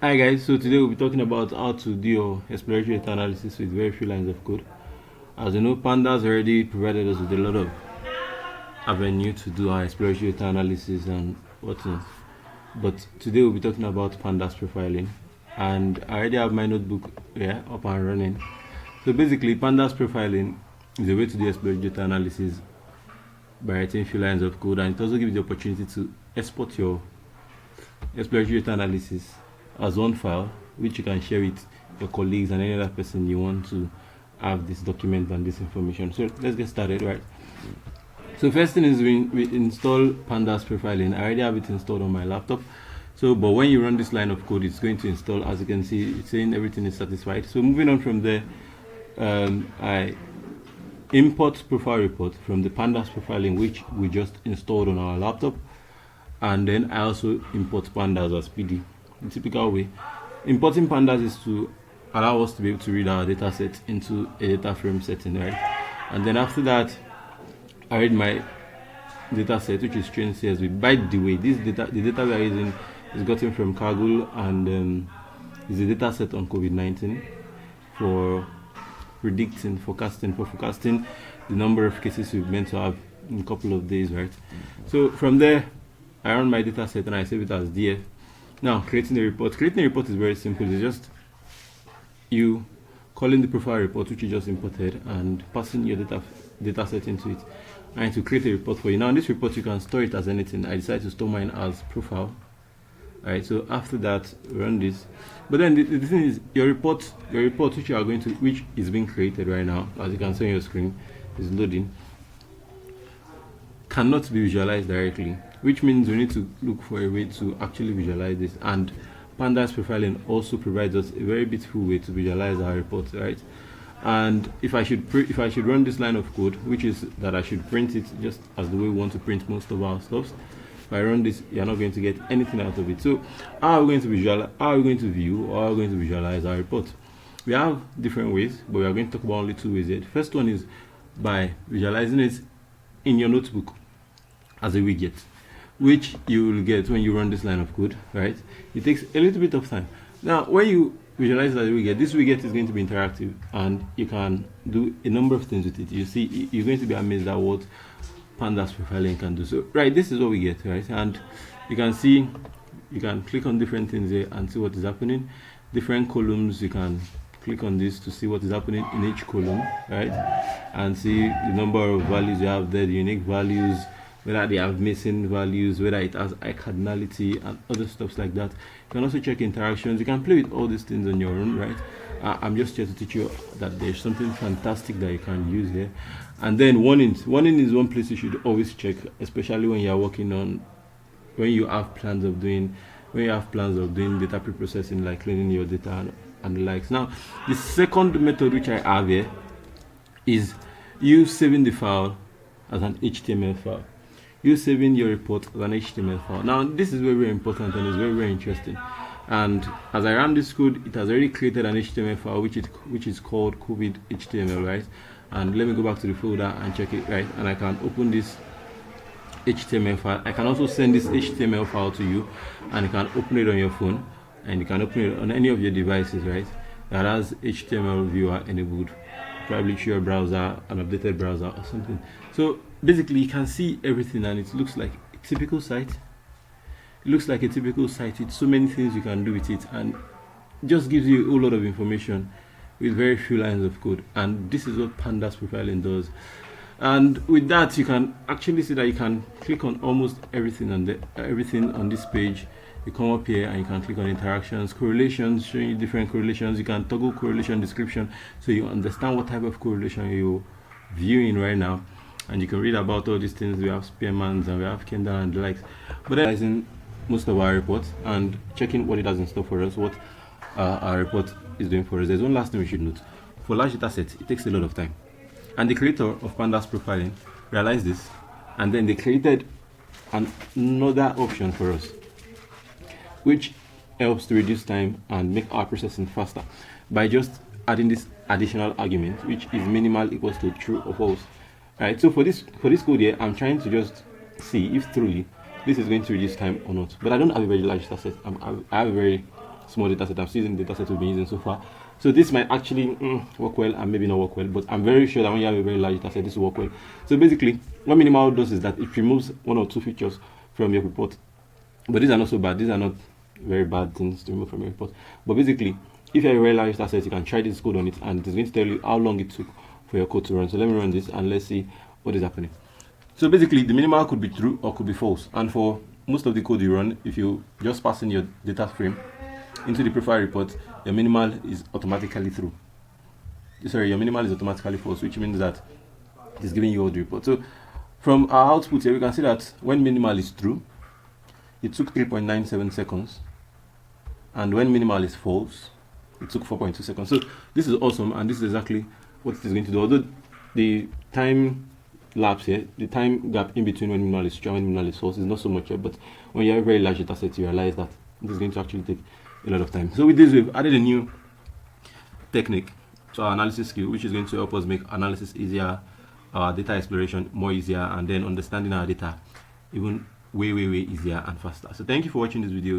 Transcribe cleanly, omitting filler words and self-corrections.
Hi guys, so today we'll be talking about how to do your exploratory data analysis with very few lines of code. As you know, Pandas already provided us with a lot of avenue to do our exploratory data analysis and whatnot. But today we'll be talking about Pandas Profiling, and I already have my notebook here up and running. So basically, Pandas Profiling is a way to do exploratory data analysis by writing a few lines of code, and it also gives you the opportunity to export your exploratory data analysis as one file, which you can share with your colleagues and any other person you want to have this document and this information. So let's get started, right? So first thing is we install Pandas Profiling. I already have it installed on my laptop. So, but when you run this line of code, it's going to install. As you can see, it's saying everything is satisfied. So moving on from there, I import profile report from the Pandas Profiling, which we just installed on our laptop, and then I also import Pandas as PD. The typical way importing Pandas is to allow us to be able to read our data set into a data frame setting, right? And then after that, I read my data set, which is trained CSV. By the way, the data we are using is gotten from Kaggle, and is a data set on COVID-19 for forecasting the number of cases we're meant to have in a couple of days, right? So from there, I run my data set and I save it as DF. Now, creating a report. Creating a report is very simple. It's just you calling the profile report, which you just imported, and passing your data set into it, and to create a report for you. Now, in this report, you can store it as anything. I decided to store mine as profile. All right. So after that, run this. But then the thing is, your report, which is being created right now, as you can see on your screen, is loading, cannot be visualized directly, which means we need to look for a way to actually visualize this. And Pandas Profiling also provides us a very beautiful way to visualize our reports, right? And if I should run this line of code, which is that I should print it just as the way we want to print most of our stuff. If I run this, you're not going to get anything out of it. So how are we going to visualize? How are we going to view, or how are we going to visualize our report? We have different ways, but we are going to talk about only two ways here. The first one is by visualizing it in your notebook as a widget, which you will get when you run this line of code, right? It takes a little bit of time. Now, when you visualize that widget, this widget is going to be interactive, and you can do a number of things with it. You see, you're going to be amazed at what Pandas Profiling can do. So, right, this is what we get, right? And you can see, you can click on different things here and see what is happening. Different columns, you can click on this to see what is happening in each column, right? And see the number of values you have there, the unique values, whether they have missing values, whether it has high cardinality, and other stuff like that. You can also check interactions. You can play with all these things on your own, right? I'm just here to teach you that there's something fantastic that you can use here. And then warnings. Warning is one place you should always check, especially when you are working on, when you have plans of doing data pre-processing, like cleaning your data and the likes. Now, the second method which I have here is you saving the file as an HTML file. You saving your report as an HTML file. Now, this is very, very important, and it's very, very interesting. And as I ran this code, it has already created an HTML file, which is called COVID HTML, right? And let me go back to the folder and check it, right? And I can open this HTML file. I can also send this HTML file to you, and you can open it on your phone, and you can open it on any of your devices, right? That has HTML viewer enabled. Probably through your browser, an updated browser or something. So basically, you can see everything, and it looks like a typical site. It looks like a typical site with so many things you can do with it, and just gives you a whole lot of information with very few lines of code. And this is what Pandas Profiling does. And with that, you can actually see that you can click on almost everything on this page. You come up here and you can click on interactions, correlations, showing you different correlations. You can toggle correlation description so you understand what type of correlation you're viewing right now, and you can read about all these things. We have Spearman's and we have Kendall and the likes. But then analyzing most of our reports and checking what it has in store for us, what our report is doing for us. There's one last thing we should note. For large data sets, it takes a lot of time, and the creator of Pandas Profiling realized this, and then they created another option for us, which helps to reduce time and make our processing faster by just adding this additional argument, which is minimal equals to true or false. Right. So for this code here, I'm trying to just see if truly this is going to reduce time or not. But I don't have a very large data set. I have a very small data set. I'm still using the data set we've been using so far. So this might actually work well and maybe not work well, but I'm very sure that when you have a very large data set, this will work well. So basically, what minimal does is that it removes one or two features from your report. But these are not so bad. These are not very bad things to remove from your report. But basically, if you have a very large data set, you can try this code on it, and it's going to tell you how long it took for your code to run. So let me run this and let's see what is happening. So basically, the minimal could be true or could be false. And for most of the code you run, if you just pass in your data frame into the profile report, your minimal is automatically true. Sorry, your minimal is automatically false, which means that it is giving you all the report. So from our output here, we can see that when minimal is true, it took 3.97 seconds. And when minimal is false, it took 4.2 seconds. So this is awesome, and this is exactly what it is going to do. Although the time lapse here, the time gap in between when minimal is true and when minimal is false is not so much here, but when you have a very large data set, you realize that this is going to actually take a lot of time. So with this, we've added a new technique to our analysis skill, which is going to help us make analysis easier, our data exploration more easier, and then understanding our data even way easier and faster. So thank you for watching this video.